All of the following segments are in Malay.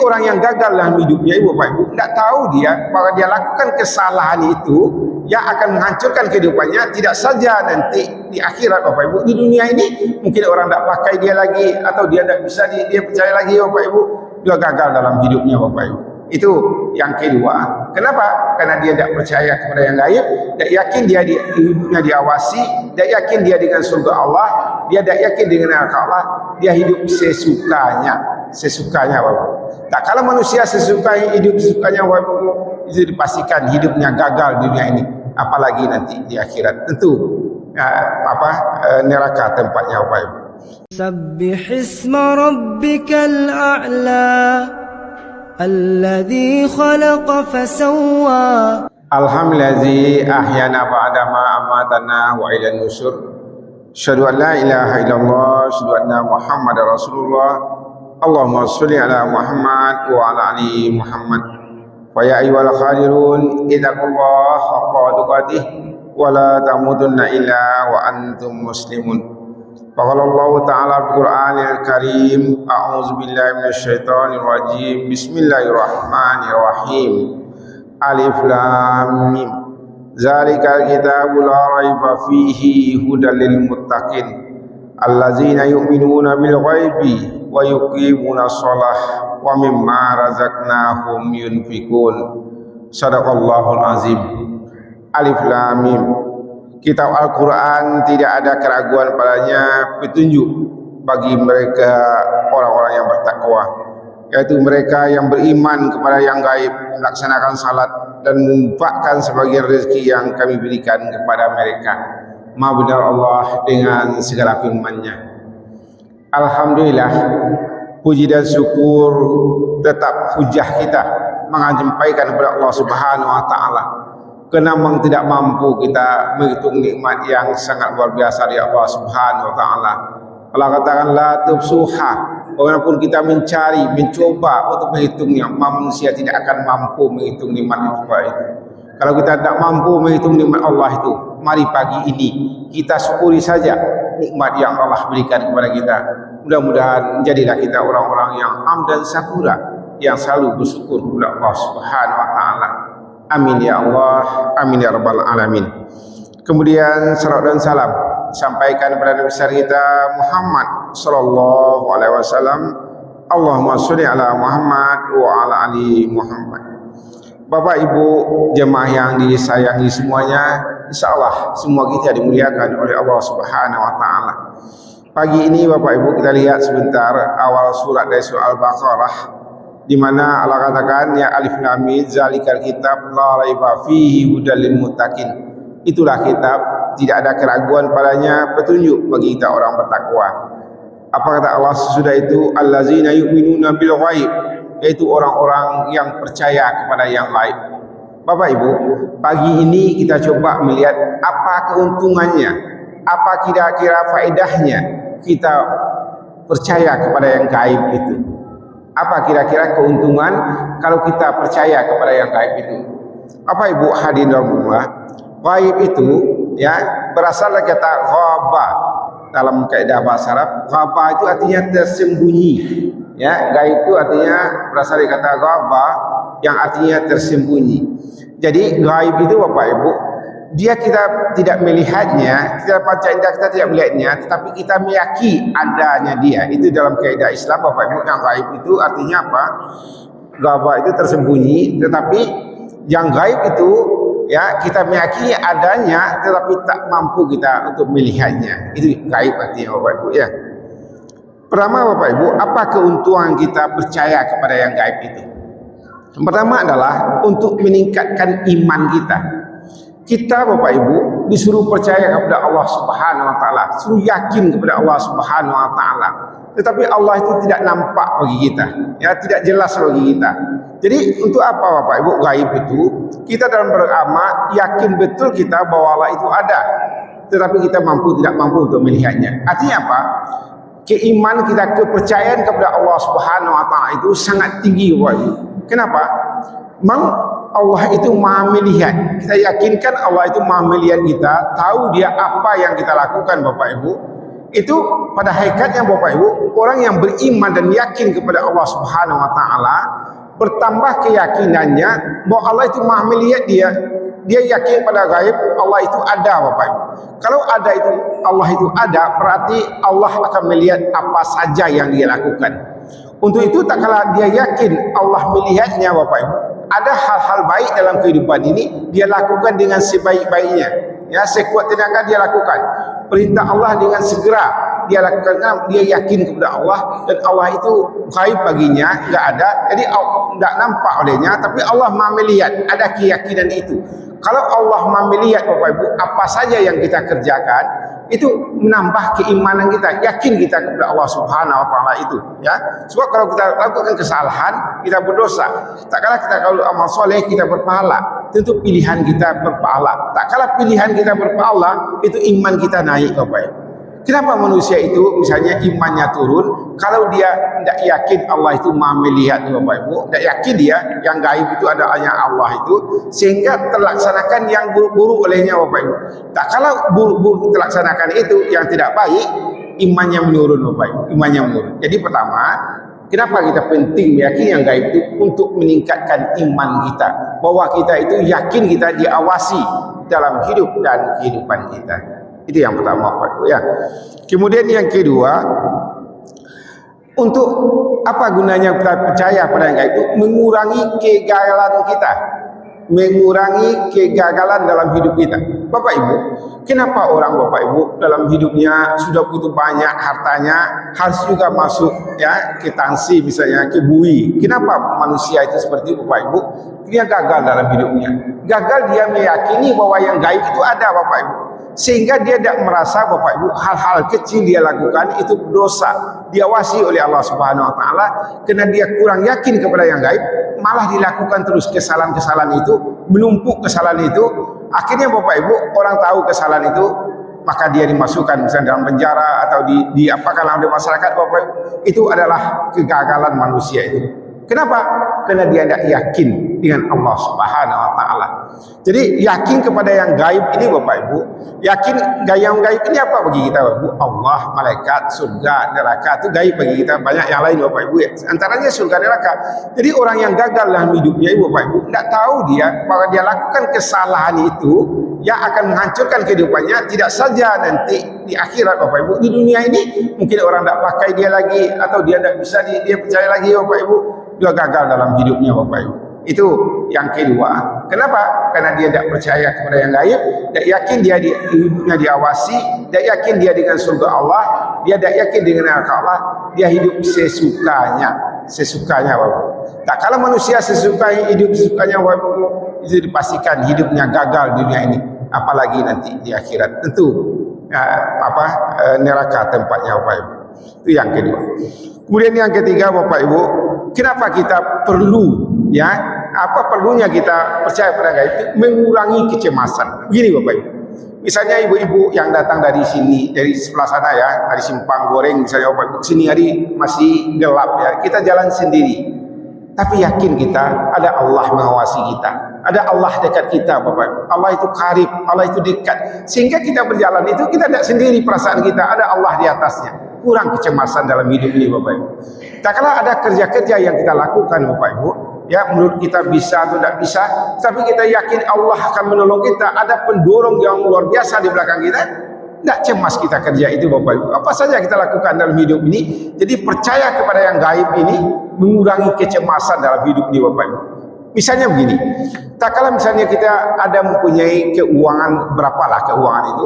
orang yang gagal dalam hidupnya, ibu bapak ibu, tidak tahu dia bahwa dia lakukan kesalahan itu yang akan menghancurkan kehidupannya, tidak saja nanti di akhirat bapak ibu, di dunia ini mungkin orang tidak pakai dia lagi, atau dia tidak bisa dia percaya lagi bapak ibu, dia gagal dalam hidupnya bapak ibu. Itu yang kedua. Kenapa? Karena dia tidak percaya kepada yang gaib, tidak yakin dia hidupnya diawasi, tidak yakin dia dengan surga Allah, dia tidak yakin dengan neraka Allah, dia hidup sesukanya bapak. Tak kalau manusia hidup sesukanya bapak ibu, itu dipastikan hidupnya gagal di dunia ini, apalagi nanti di akhirat. Tentu neraka tempatnya bapak ibu. Sabbihisma rabbikal a'la alladzi khalaqa fasawwa. Alhamdulillazi ahyana ba'da ma amatana wa ila nusur. Asyhadu an la ilaha illallah, asyhadu anna Muhammadar Rasulullah. Allahumma sholli ala Muhammad wa ala ali Muhammad. Wa ya ayyuhal khadirun ittaqullaha haqqa tuqatih wa la tamutunna illa wa antum muslimun. Qala Allah Ta'ala Al-Qur'anil Karim, a'udzu billahi minasyaitonir rajim. Bismillahirrahmanirrahim. Alif Lam Mim. Zalikal kitabu la raiba fihi hudal lil muttaqin allazina yu'minuna bil ghaibi wa yuqimuna shalah wa mimma razaqnahum yunfikun. Shadaqallahul azim. Alif Lam Mim. Kitab Al-Quran tidak ada keraguan padanya, petunjuk bagi mereka orang-orang yang bertakwa, yaitu mereka yang beriman kepada yang gaib, melaksanakan salat dan menginfakkan sebagian rezeki yang kami berikan kepada mereka. Maha benar Allah dengan segala firman-Nya. Alhamdulillah, puji dan syukur tetap hujah kita menyampaikan kepada Allah Subhanahu wa taala. Karena memang tidak mampu kita menghitung nikmat yang sangat luar biasa dari Allah Subhanahu wa taala. Allah katakan la tubsuha, walaupun kita mencari, mencoba untuk menghitungnya, manusia tidak akan mampu menghitung nikmat itu. Kalau kita tidak mampu menghitung nikmat Allah itu, mari pagi ini kita syukuri saja nikmat yang Allah berikan kepada kita. Mudah-mudahan jadilah kita orang-orang yang hamdan syakura, yang selalu bersyukur kepada Allah Subhanahu wa taala. Amin ya Allah, amin ya rabbal alamin. Kemudian salawat dan salam sampaikan kepada Nabi besar kita Muhammad sallallahu alaihi wasallam. Allahumma sholli ala Muhammad wa ala ali Muhammad. Bapak Ibu jemaah yang disayangi semuanya, insyaallah semua kita dimuliakan oleh Allah Subhanahu wa taala. Pagi ini Bapak Ibu kita lihat sebentar awal surat dari surah Al-Baqarah, di mana Allah katakan ya alif lam mim zalikal kitab la raiba fihi hudal lil muttaqin. Itulah kitab, tidak ada keraguan padanya, petunjuk bagi kita orang bertakwa. Apa kata Allah sesudah itu? Allazina yu'minuna bil ghaib, yaitu orang-orang yang percaya kepada yang gaib. Bapak Ibu, pagi ini kita coba melihat apa keuntungannya, apa kira-kira faedahnya kita percaya kepada yang gaib itu. Apa kira-kira keuntungan kalau kita percaya kepada yang gaib itu? Apa Ibu hadirin Allah? Gaib itu ya berasal dari kata ghaba dalam kaidah bahasa Arab. Ghaba itu artinya tersembunyi. Ya, gaib itu artinya berasal dari kata ghaba yang artinya tersembunyi. Jadi gaib itu Bapak Ibu, dia kita tidak melihatnya, kita panca indera kita tidak melihatnya, tetapi kita meyakini adanya dia. Itu dalam kaidah Islam Bapak Ibu. Yang gaib itu artinya apa? Gaib itu tersembunyi, tetapi yang gaib itu ya kita meyakini adanya, tetapi tak mampu kita untuk melihatnya. Itu gaib artinya Bapak Ibu ya. Pertama Bapak Ibu, apa keuntungan kita percaya kepada yang gaib itu? Yang pertama adalah untuk meningkatkan iman kita. Kita Bapak Ibu disuruh percaya kepada Allah Subhanahu wa taala, suruh yakin kepada Allah Subhanahu wa taala. Tetapi Allah itu tidak nampak bagi kita, ya tidak jelas bagi kita. Jadi untuk apa Bapak Ibu gaib itu? Kita dalam beragama yakin betul kita bahwa Allah itu ada, tetapi kita tidak mampu untuk melihatnya. Artinya apa? Keimanan kita, kepercayaan kepada Allah Subhanahu wa taala itu sangat tinggi Bapak Ibu. Kenapa? Memang Allah itu maha melihat. Kita yakinkan Allah itu maha melihat kita, tahu dia apa yang kita lakukan Bapak Ibu. Itu pada hakikatnya Bapak Ibu, orang yang beriman dan yakin kepada Allah Subhanahu wa taala bertambah keyakinannya bahwa Allah itu Maha melihat dia. Dia yakin pada gaib, Allah itu ada Bapak Ibu. Kalau ada itu, Allah itu ada, berarti Allah akan melihat apa saja yang dia lakukan. Untuk itu tak kala dia yakin Allah melihatnya Bapak Ibu, ada hal-hal baik dalam kehidupan ini dia lakukan dengan sebaik-baiknya. Ya, sekuat tenaga dia lakukan. Perintah Allah dengan segera dia lakukan karena dia yakin kepada Allah dan Allah itu gaib baginya, enggak ada. Jadi enggak nampak olehnya, tapi Allah Maha melihat, ada keyakinan itu. Kalau Allah Maha melihat Bapak Ibu, apa saja yang kita kerjakan itu menambah keimanan kita, yakin kita kepada Allah Subhanahu wa taala itu, ya. Sebab kalau kita lakukan kesalahan, kita berdosa. Tak kala kita kalau amal soleh kita berpahala, tentu pilihan kita berpahala. Tak kala pilihan kita berpahala, itu iman kita naik Bapak Ibu. Kenapa manusia itu misalnya imannya turun? Kalau dia tidak yakin Allah itu Maha melihat Bapak Ibu, tidak yakin dia yang gaib itu ada hanya Allah itu, sehingga terlaksanakan yang buruk-buruk olehnya Bapak Ibu. Tak kalau buruk-buruk terlaksanakan itu yang tidak baik, imannya menurun Bapak Ibu, imannya menurun. Jadi pertama, kenapa kita penting meyakini yang gaib itu? Untuk meningkatkan iman kita, bahwa kita itu yakin kita diawasi dalam hidup dan kehidupan kita. Itu yang pertama Pak Ibu, ya. Kemudian yang kedua, untuk apa gunanya kita percaya pada yang gaib itu? Mengurangi kegagalan kita, mengurangi kegagalan dalam hidup kita. Bapak Ibu, kenapa orang Bapak Ibu dalam hidupnya sudah begitu banyak hartanya, harus juga masuk ya ke tansi misalnya, ke bui. Kenapa manusia itu seperti itu Bapak Ibu? Dia gagal dalam hidupnya. Gagal dia meyakini bahwa yang gaib itu ada Bapak Ibu. Sehingga dia tidak merasa Bapak Ibu hal-hal kecil dia lakukan itu dosa, diawasi oleh Allah Subhanahu wa taala, karena dia kurang yakin kepada yang gaib, malah dilakukan terus kesalahan-kesalahan itu, menumpuk kesalahan itu. Akhirnya Bapak Ibu, orang tahu kesalahan itu, maka dia dimasukkan misalnya dalam penjara atau diapakan oleh masyarakat Bapak Ibu. Itu adalah kegagalan manusia itu. Kenapa? Karena dia tidak yakin dengan Allah Subhanahu wa taala. Jadi yakin kepada yang gaib ini Bapak Ibu, yakin yang gaib ini apa bagi kita Bapak Ibu? Allah, malaikat, surga, neraka itu gaib bagi kita. Banyak yang lain Bapak Ibu ya. Antaranya surga, neraka. Jadi orang yang gagal dalam hidupnya Bapak Ibu, tidak tahu dia bahwa dia lakukan kesalahan itu yang akan menghancurkan kehidupannya, tidak saja nanti di akhirat Bapak Ibu, di dunia ini mungkin orang tidak pakai dia lagi, atau dia tidak bisa dia percaya lagi Bapak Ibu, dia gagal dalam hidupnya Bapak Ibu. Itu yang kedua. Kenapa? Karena dia tidak percaya kepada yang gaib, tidak yakin dia hidupnya diawasi, tidak yakin dia dengan surga Allah, dia tidak yakin dengan neraka Allah, dia hidup sesukanya Bapak. Tak kalau manusia hidup sesukanya Bapak Ibu, itu dipastikan hidupnya gagal di dunia ini, apalagi nanti di akhirat. Tentu neraka tempatnya Bapak Ibu. Itu yang kedua. Kemudian yang ketiga Bapak Ibu, kenapa kita perlu apa perlunya kita percaya pada gaib itu? Mengurangi kecemasan. Begini Bapak Ibu, misalnya ibu-ibu yang datang dari sini, dari sebelah sana ya, dari Simpang Goreng misalnya Bapak Ibu, sini hari masih gelap ya, kita jalan sendiri, tapi yakin kita ada Allah mengawasi kita, ada Allah dekat kita Bapak Ibu. Allah itu karib, Allah itu dekat, sehingga kita berjalan itu kita tidak sendiri, perasaan kita ada Allah di atasnya. Kurang kecemasan dalam hidup ini Bapak Ibu. Tak kala ada kerja-kerja yang kita lakukan Bapak Ibu, ya menurut kita bisa atau tidak bisa, tapi kita yakin Allah akan menolong kita, ada pendorong yang luar biasa di belakang kita, tidak cemas kita kerja itu Bapak Ibu. Apa saja kita lakukan dalam hidup ini, jadi percaya kepada yang gaib ini mengurangi kecemasan dalam hidup ini Bapak Ibu. Misalnya begini, tak kala misalnya kita ada mempunyai keuangan, berapalah keuangan itu,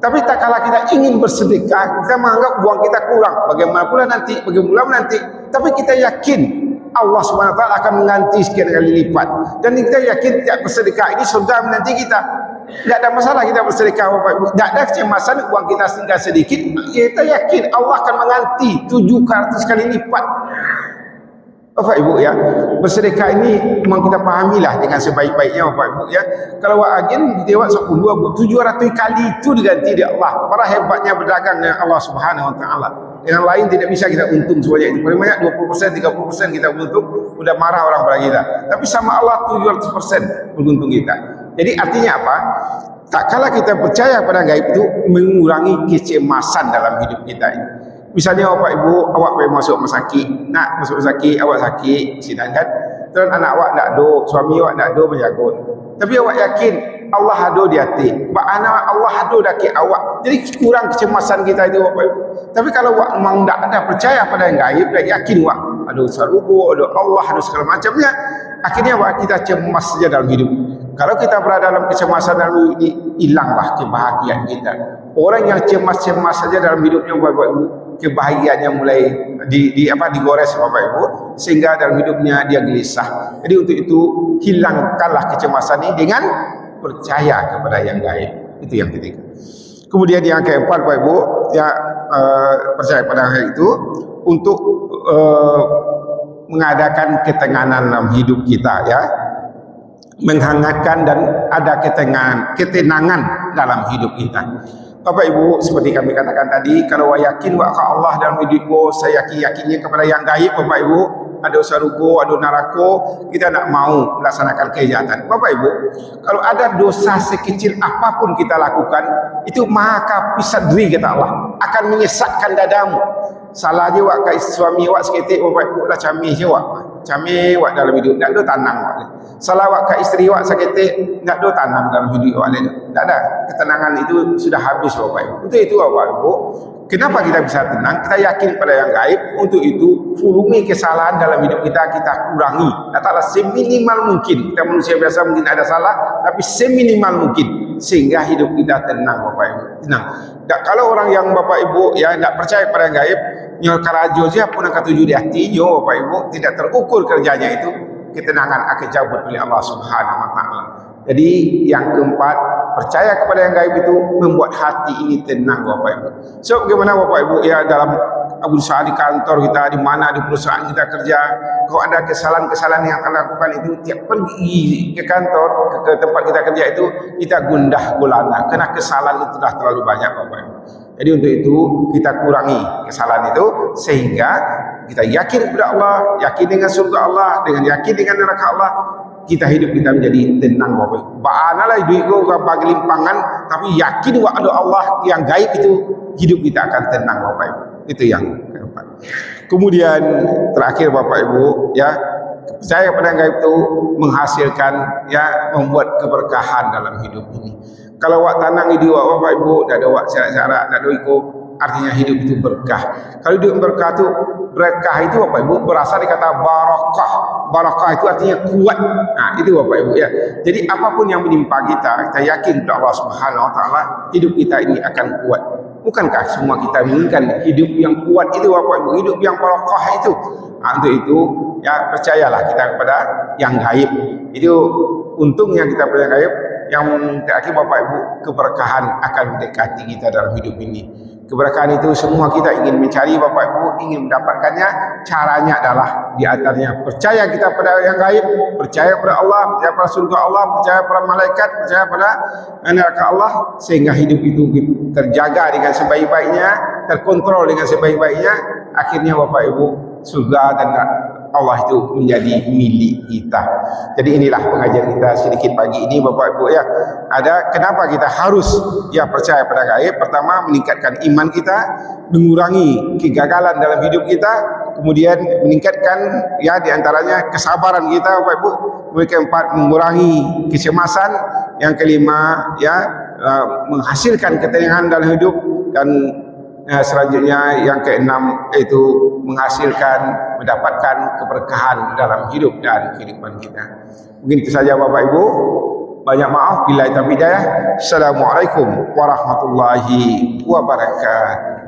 tapi tak kala kita ingin bersedekah, kita menganggap uang kita kurang, bagaimana pula nanti, tapi kita yakin Allah SWT akan mengganti sekian kali lipat, dan kita yakin tiap bersedekah ini surga menanti kita. Tidak ada masalah kita bersedekah Bapak Ibu, tidak ada kecemasan uang kita tinggal sedikit, kita yakin Allah akan mengganti 700 kali lipat. Bapak Ibu ya, bersedekah ini memang kita pahamilah dengan sebaik-baiknya Bapak Ibu ya. Kalau agen ditewak 700 kali itu diganti di Allah. Para hebatnya berdagang dengan Allah Subhanahu wa taala. Yang lain tidak bisa kita untung sebanyak itu. Paling banyak 20%, 30% kita untung, sudah marah orang pada kita. Tapi sama Allah 700% beruntung kita. Jadi artinya apa? Tak kala kita percaya pada gaib itu mengurangi kecemasan dalam hidup kita ini. Misalnya Bapak Ibu, awak pergi masuk rumah sakit, nak masuk rumah sakit, awak sakit, sedangkan terus anak awak nak do, suami awak nak do menjaga. Tapi awak yakin Allah ada di hati. Anak Allah ada di hati awak. Jadi kurang kecemasan kita itu Bapak Ibu. Tapi kalau awak memang tak ada percaya pada yang gaib, dan yakin awak ada sarubu, ada Allah, ada segala macamnya, akhirnya awak kita cemas saja dalam hidup. Kalau kita berada dalam kecemasan dalam hidup ini, hilanglah kebahagiaan kita. Orang yang cemas-cemas saja dalam hidupnya Bapak Ibu, kebahagiaannya mulai digores Bapak Ibu, sehingga dalam hidupnya dia gelisah. Jadi untuk itu hilangkanlah kecemasan ini dengan percaya kepada yang gaib. Itu yang ketiga. Kemudian yang keempat Bapak Ibu, ya percaya pada hal itu untuk mengadakan ketenangan dalam hidup kita, ya, menghangatkan dan ada ketenangan dalam hidup kita. Bapak Ibu, seperti kami katakan tadi, kalau yakin kepada Allah dalam hidupku, saya yakinnya kepada yang gaib Bapak Ibu, ada sarugo, ada narako, kita nak mau melaksanakan kejahatan. Bapak Ibu, kalau ada dosa sekecil apapun kita lakukan, itu maka pisadri kata Allah akan menyesatkan dadamu. Salah je wak kat suami wak seketik Bapak Ibu lah camih je wak. Camih wak dalam hidup, tak ada tanang wak. Salah wak kat isteri wak seketik, tak ada tanang dalam hidup wak. Tak ada. Ketenangan itu sudah habis Bapak Ibu. Untuk itu Bapak Ibu, kenapa kita bisa tenang? Kita yakin pada yang gaib. Untuk itu, volume kesalahan dalam hidup kita kurangi. Katakanlah seminimal mungkin. Kita manusia biasa mungkin ada salah, tapi seminimal mungkin, sehingga hidup kita tenang Bapak Ibu. Tenang. Kalau orang yang Bapak Ibu ya tidak percaya pada yang gaib, nyo karajo dia pun akan tuju di hatinya Bapak Ibu, tidak terukur kerjanya itu, ketenangan akan cabut oleh Allah Subhanahu wa taala. Jadi yang keempat, percaya kepada yang gaib itu membuat hati ini tenang Bapak Ibu. So bagaimana Bapak Ibu ya dalam usaha di kantor kita, di mana di perusahaan kita kerja, kalau ada kesalahan-kesalahan yang akan lakukan itu, tiap pergi ke kantor, ke tempat kita kerja itu, kita gundah gulana karena kesalahan itu sudah terlalu banyak Bapak Ibu. Jadi untuk itu kita kurangi kesalahan itu, sehingga kita yakin kepada Allah, yakin dengan surga Allah, dengan yakin dengan neraka Allah, kita hidup kita menjadi tenang Bapak Ibu. Ba'analah duitku bagi limpangan, tapi yakin ada Allah yang gaib itu, hidup kita akan tenang Bapak Ibu. Itu yang keempat. Kemudian terakhir Bapak Ibu, ya, percaya pada yang gaib itu menghasilkan, ya, membuat keberkahan dalam hidup ini. Kalau wak tanang di Bapak Ibu, tak ada wak syarat-syarat, tak ada ikut, artinya hidup itu berkah. Kalau hidup berkah itu Bapak Ibu berasal dari kata barakah. Barakah itu artinya kuat. Nah, itu Bapak Ibu ya. Jadi apapun yang menimpa kita, kita yakin kepada Allah Subhanahu wa taala, hidup kita ini akan kuat. Bukankah semua kita menginginkan hidup yang kuat itu Bapak Ibu, hidup yang barakah itu? Nah, untuk itu ya percayalah kita kepada yang gaib. Itu untungnya kita pada yang gaib. Yang terakhir Bapak Ibu, keberkahan akan mendekati kita dalam hidup ini. Keberkahan itu semua kita ingin mencari Bapak Ibu, ingin mendapatkannya. Caranya adalah di antaranya percaya kita pada yang gaib, percaya pada Allah, percaya pada surga Allah, percaya pada malaikat, percaya pada neraka Allah, sehingga hidup itu terjaga dengan sebaik-baiknya, terkontrol dengan sebaik-baiknya. Akhirnya Bapak Ibu, surga dan Allah itu menjadi milik kita. Jadi inilah pengajian kita sedikit pagi ini Bapak Ibu ya. Ada kenapa kita harus ya percaya pada gaib? Pertama, meningkatkan iman kita, mengurangi kegagalan dalam hidup kita, kemudian meningkatkan ya diantaranya kesabaran kita Bapak Ibu. Kemudian keempat, mengurangi kecemasan. Yang kelima ya menghasilkan ketenangan dalam hidup, dan selanjutnya yang keenam yaitu mendapatkan keberkahan dalam hidup dan kehidupan kita. Mungkin itu saja Bapak Ibu. Banyak maaf bila itu bidayah. Assalamualaikum warahmatullahi wabarakatuh.